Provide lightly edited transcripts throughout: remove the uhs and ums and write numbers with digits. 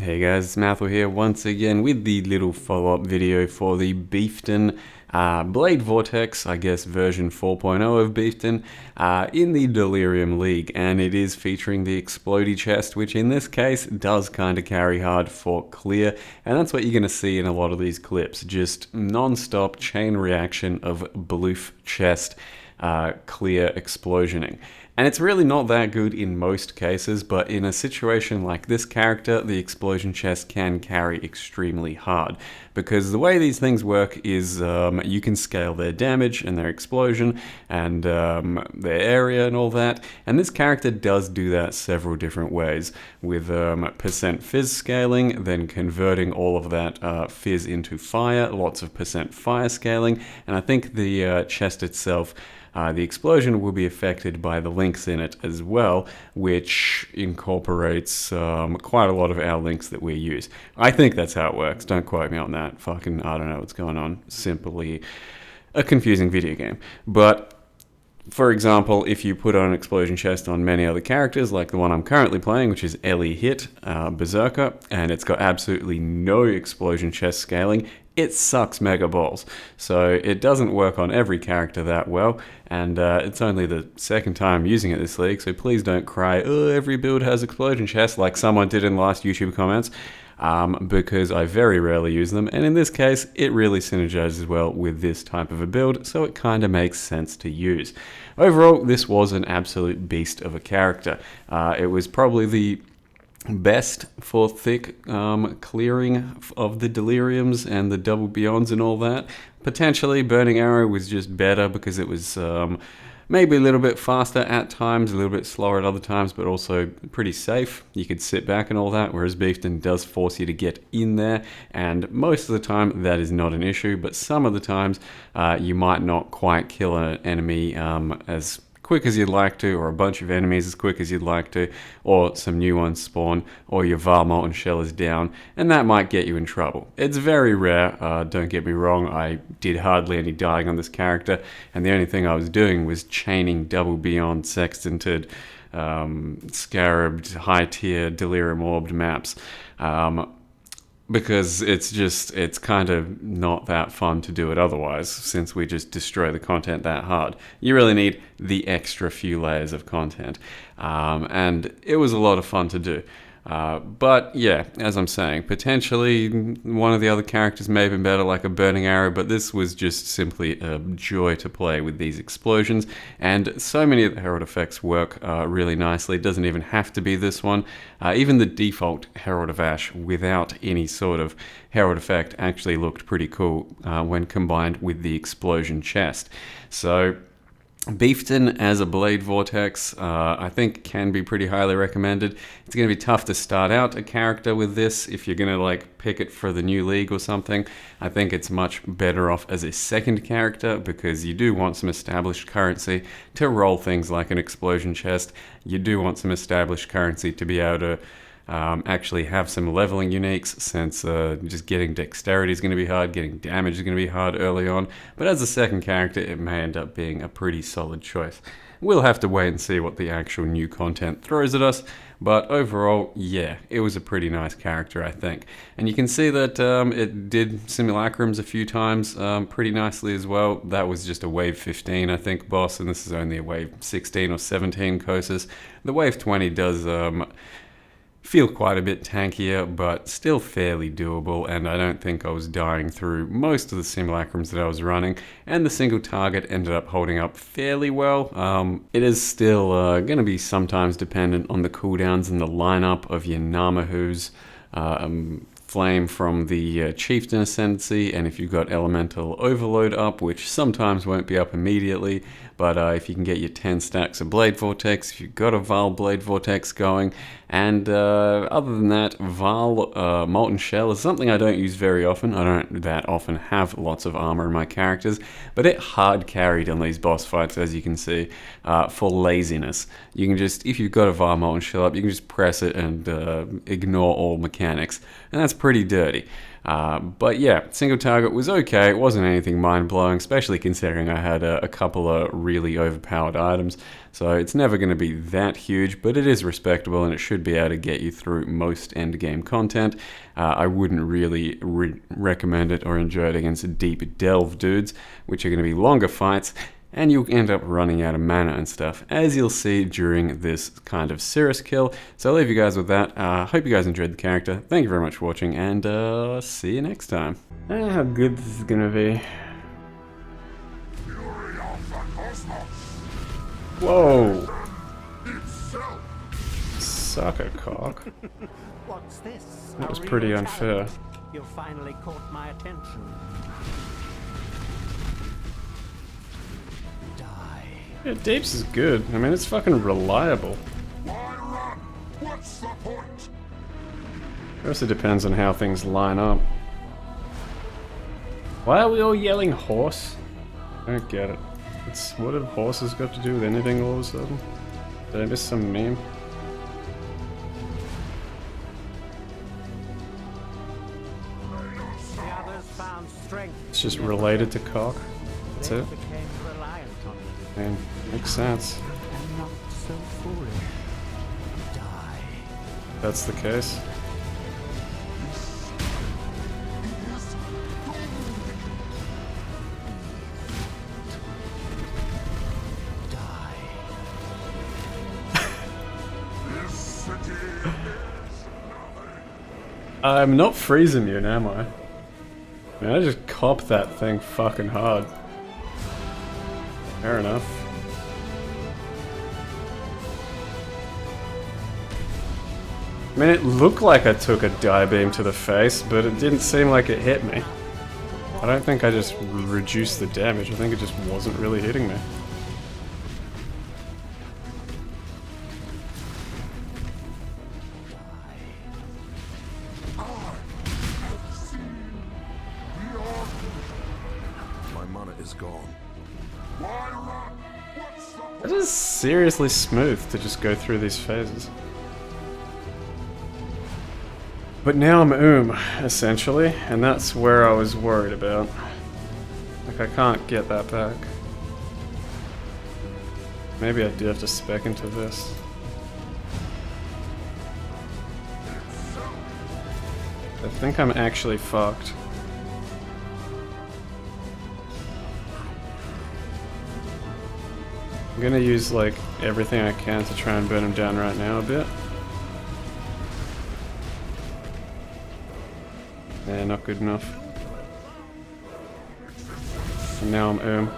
Hey guys, it's Mathel here once again with the little follow-up video for the Beeftain Blade Vortex, I guess version 4.0 of Beeftain, in the Delirium League, and it is featuring the explody chest, which in this case does kind of carry hard for clear, and that's what you're going to see in a lot of these clips, just non-stop chain reaction of bloof chest clear explosioning. And it's really not that good in most cases, but in a situation like this character, the explosion chest can carry extremely hard. Because the way these things work is you can scale their damage and their explosion and their area and all that. And this character does do that several different ways, with percent fizz scaling, then converting all of that fizz into fire, lots of percent fire scaling, and I think the chest itself, the explosion will be affected by the links in it as well, which incorporates quite a lot of our links that we use. I think that's how it works. Don't quote me on that. I don't know what's going on. Simply a confusing video game. But for example, if you put on an explosion chest on many other characters, like the one I'm currently playing, which is Ellie Hit, Berserker, and it's got absolutely no explosion chest scaling, it sucks mega balls. So it doesn't work on every character that well, and it's only the second time using it this league, so please don't cry, oh, every build has explosion chests, like someone did in last YouTube comments. Because I very rarely use them, and in this case, it really synergizes well with this type of a build, so it kind of makes sense to use. Overall, this was an absolute beast of a character. It was probably the best for thick clearing of the deliriums and the double beyonds and all that. Potentially, Burning Arrow was just better because it was maybe a little bit faster at times, a little bit slower at other times, but also pretty safe. You could sit back and all that, whereas Beeftain does force you to get in there, and most of the time that is not an issue, but some of the times you might not quite kill an enemy as quick as you'd like to, or a bunch of enemies as quick as you'd like to, or some new ones spawn, or your Val Molten Shell is down, and that might get you in trouble. It's very rare, don't get me wrong, I did hardly any dying on this character, and the only thing I was doing was chaining double beyond sextanted, scarabed, high tier, delirium orbed maps. Because it's kind of not that fun to do it otherwise, since we just destroy the content that hard. You really need the extra few layers of content. And it was a lot of fun to do. But yeah, as I'm saying, potentially one of the other characters may have been better, like a Burning Arrow, but this was just simply a joy to play with these explosions, and so many of the Herald effects work really nicely. It doesn't even have to be this one. Even the default Herald of Ash without any sort of Herald effect actually looked pretty cool when combined with the explosion chest. So Beeftain as a Blade Vortex, I think can be pretty highly recommended. It's going to be tough to start out a character with this if you're going to like pick it for the new league or something. I think it's much better off as a second character because you do want some established currency to roll things like an explosion chest. You do want some established currency to be able to actually have some leveling uniques, since just getting dexterity is going to be hard, getting damage is going to be hard early on, but as a second character it may end up being a pretty solid choice. We'll have to wait and see what the actual new content throws at us, but overall, yeah, it was a pretty nice character, I think. And you can see that it did simulacrums a few times pretty nicely as well. That was just a wave 15, I think, boss, and this is only a wave 16 or 17 Kosis. The wave 20 does feel quite a bit tankier, but still fairly doable, and I don't think I was dying through most of the simulacrums that I was running, and the single target ended up holding up fairly well. It is still going to be sometimes dependent on the cooldowns and the lineup of your Namahus, flame from the Chieftain Ascendancy, and if you've got Elemental Overload up, which sometimes won't be up immediately, but if you can get your 10 stacks of Blade Vortex, if you've got a Val Blade Vortex going, and other than that, Val Molten Shell is something I don't use very often. I don't that often have lots of armor in my characters, but it hard carried on these boss fights, as you can see, for laziness. You can just, if you've got a Val Molten Shell up, you can just press it and ignore all mechanics, and that's pretty dirty. But yeah, single target was okay. It wasn't anything mind-blowing, especially considering I had a couple of really overpowered items. So it's never going to be that huge, but it is respectable and it should be able to get you through most endgame content. I wouldn't really recommend it or enjoy it against deep delve dudes, which are going to be longer fights, and you'll end up running out of mana and stuff, as you'll see during this kind of Cirrus kill. So I'll leave you guys with that. Hope you guys enjoyed the character. Thank you very much for watching, and see you next time. How good this is gonna be. Whoa! Sucker cock. What's this? That was pretty unfair. You finally caught my attention. Yeah, Deeps is good. I mean, it's fucking reliable. Why run? What's the point? It also depends on how things line up. Why are we all yelling horse? I don't get it. What have horses got to do with anything all of a sudden? Did I miss some meme? The others found strength. It's just related to cock. That's They it. became reliant on it. Man, makes sense. And not so foolish. Die. That's the case. Die. This city is I'm not freeze immune, am I? I mean, I just cop that thing fucking hard. Fair enough. I mean, it looked like I took a die beam to the face, but it didn't seem like it hit me. I don't think I just reduced the damage, I think it just wasn't really hitting me. my mana is gone. Why run? What's the It is seriously smooth to just go through these phases. But now I'm essentially, and that's where I was worried about. Like, I can't get that back. Maybe I do have to spec into this. I think I'm actually fucked. I'm gonna use, like, everything I can to try and burn him down right now a bit. Yeah, not good enough. And now I'm I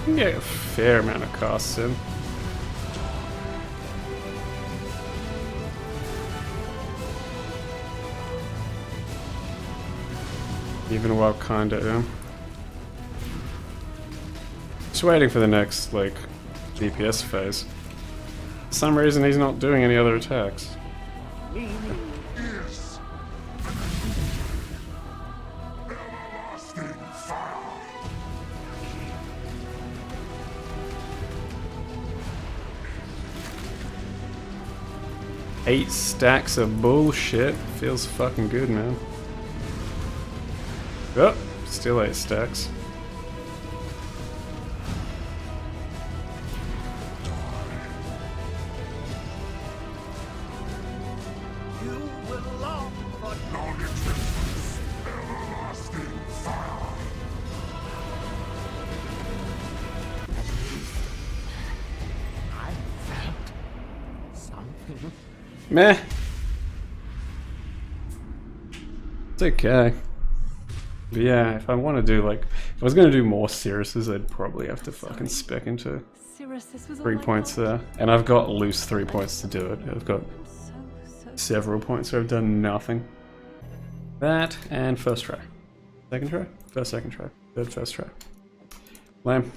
can get a fair amount of costs in. Even while kinda just waiting for the next, like, DPS phase. For some reason he's not doing any other attacks. is everlasting fire? 8 stacks of bullshit. Feels fucking good, man. Oh, still 8 stacks. You will long for Non-existence, everlasting fire. I felt something. Meh. It's okay. But yeah, if I want to do, like, if I was going to do more Cirruses, I'd probably have to fucking spec into Cirrus, this was all 3 my points fault. there. And I've got loose 3 points to do it. I've got So several points where I've done nothing. That and first try. Second try? First, second try. Third, first try. Lame.